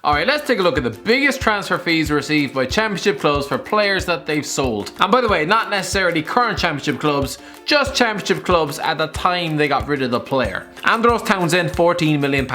Alright, let's take a look at the biggest transfer fees received by Championship clubs for players that they've sold. And by the way, not necessarily current Championship clubs, just Championship clubs at the time they got rid of the player. Ambrose Townsend, £14 million.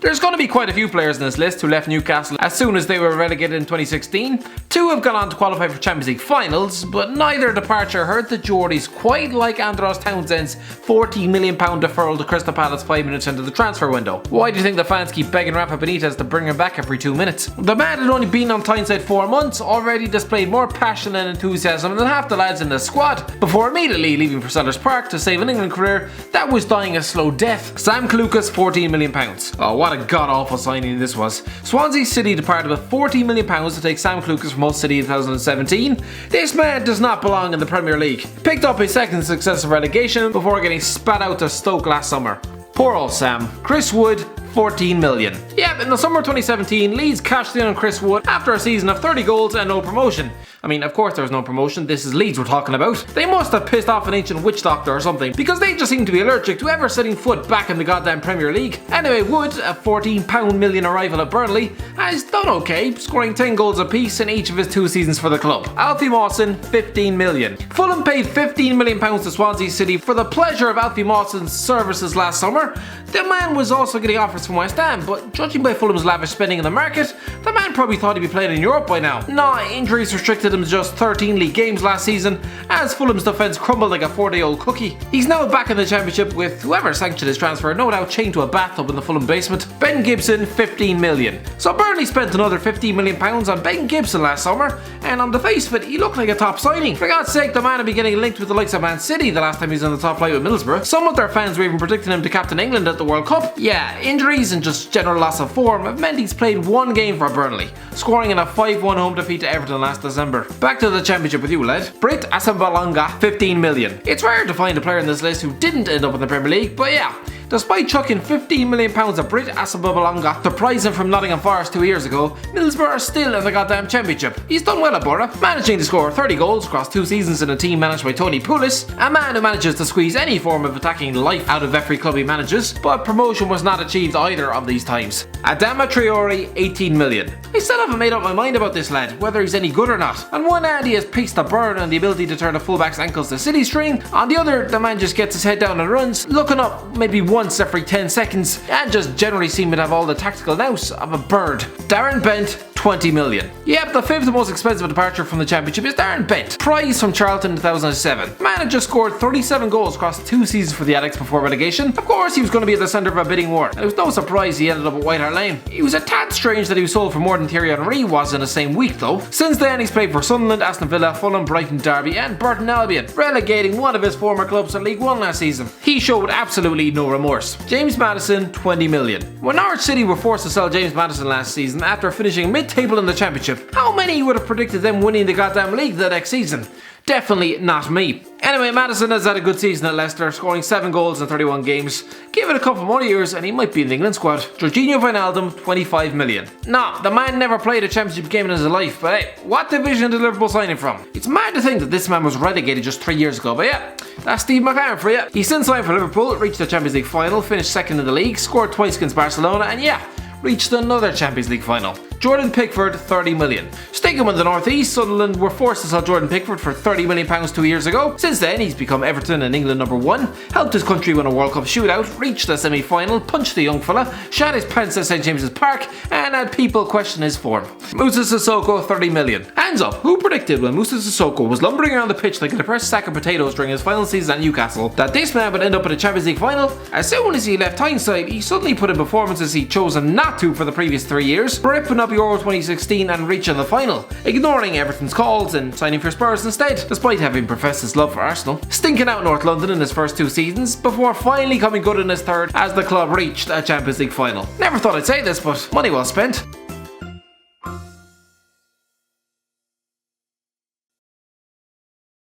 There's going to be quite a few players in this list who left Newcastle as soon as they were relegated in 2016. Two have gone on to qualify for Champions League finals, but neither departure hurt the Geordies quite like Ambrose Townsend's £14 million deferral to Crystal Palace 5 minutes into the transfer window. Why do you think the fans keep begging Rafa Benitez to bring him back every 2 minutes? The man had only been on Tyneside 4 months, already displayed more passion and enthusiasm than half the lads in the squad, before immediately leaving for Sellers Park to save an England career that was dying a slow death. Sam Clucas, £14 million. Oh, what a god-awful signing this was. Swansea City departed with £14 million to take Sam Clucas from Hull City in 2017. This man does not belong in the Premier League. Picked up his second successive relegation before getting spat out to Stoke last summer. Poor old Sam. Chris Wood, £14 million. Yep, in the summer of 2017, Leeds cashed in on Chris Wood after a season of 30 goals and no promotion. I mean, of course there was no promotion, this is Leeds we're talking about. They must have pissed off an ancient witch doctor or something, because they just seem to be allergic to ever setting foot back in the goddamn Premier League. Anyway, Wood, a £14 million arrival at Burnley, has done okay, scoring 10 goals apiece in each of his 2 seasons for the club. Alfie Mawson, £15 million. Fulham paid £15 million to Swansea City for the pleasure of Alfie Mawson's services last summer. The man was also getting offers from West Ham, but judging by Fulham's lavish spending in the market, the man probably thought he'd be playing in Europe by now. Nah, injuries restricted him to just 13 league games last season, as Fulham's defence crumbled like a 4-day-old cookie. He's now back in the Championship with whoever sanctioned his transfer no doubt chained to a bathtub in the Fulham basement. Ben Gibson, £15 million. So Burnley spent another £15 million on Ben Gibson last summer, and on the face of it, he looked like a top signing. For God's sake, the man had been getting linked with the likes of Man City the last time he was on the top flight with Middlesbrough. Some of their fans were even predicting him to captain England at the World Cup. Yeah, injuries and just general loss of form have meant he's played 1 game for Burnley, scoring in a 5-1 home defeat to Everton last December. Back to the Championship with you, lad. Brit Asabalanga, £15 million. It's rare to find a player in this list who didn't end up in the Premier League, but yeah. Despite chucking £15 million at Brit Asabalanga to prize him from Nottingham Forest 2 years ago, Middlesbrough are still in the goddamn Championship. He's done well at Borough, managing to score 30 goals across 2 seasons in a team managed by Tony Pulis, a man who manages to squeeze any form of attacking life out of every club he manages, but promotion was not achieved either of these times. Adama Traore, £18 million. I still haven't made up my mind about this lad, whether he's any good or not. On one hand, he has pace to burn and the ability to turn a fullback's ankles to city string. On the other, the man just gets his head down and runs, looking up maybe once every 10 seconds, and just generally seeming to have all the tactical nous of a bird. Darren Bent, £20 million. Yep, the 5th most expensive departure from the Championship is Darren Bent, prize from Charlton in 2007. Man had just scored 37 goals across 2 seasons for the Addicts before relegation. Of course, he was going to be at the centre of a bidding war, and it was no surprise he ended up at White Hart Lane. It was a tad strange that he was sold for more than Thierry Henry was in the same week though. Since then, he's played for Sunderland, Aston Villa, Fulham, Brighton, Derby and Burton Albion, relegating one of his former clubs to League One last season. He showed absolutely no remorse. JamesMadison, £20 million. When Norwich City were forced to sell JamesMadison last season after finishing mid-table in the Championship, how many would have predicted them winning the goddamn league the next season? Definitely not me. Anyway, Madison has had a good season at Leicester, scoring 7 goals in 31 games. Give it a couple more years and he might be in the England squad. Jorginho Wijnaldum, £25 million. Nah, the man never played a Championship game in his life, but hey, what division did Liverpool sign him from? It's mad to think that this man was relegated just 3 years ago, but yeah, that's Steve McLaren for you. He's since signed for Liverpool, reached the Champions League final, finished 2nd in the league, scored twice against Barcelona, and yeah, reached another Champions League final. Jordan Pickford, £30 million. Sticking with the North East, Sunderland were forced to sell Jordan Pickford for £30 million 2 years ago. Since then, he's become Everton and England #1, helped his country win a World Cup shootout, reached the semi-final, punched the young fella, shat his pants at St James's Park, and had people question his form. Moussa Sissoko, £30 million. Hands up, who predicted when Moussa Sissoko was lumbering around the pitch like a depressed sack of potatoes during his final season at Newcastle that this man would end up in a Champions League final? As soon as he left Tyneside, he suddenly put in performances he'd chosen not to for the previous 3 years, ripping up Euro 2016 and reaching the final, ignoring Everton's calls and signing for Spurs instead, despite having professed his love for Arsenal. Stinking out North London in his first 2 seasons, before finally coming good in his third as the club reached a Champions League final. Never thought I'd say this, but money well spent.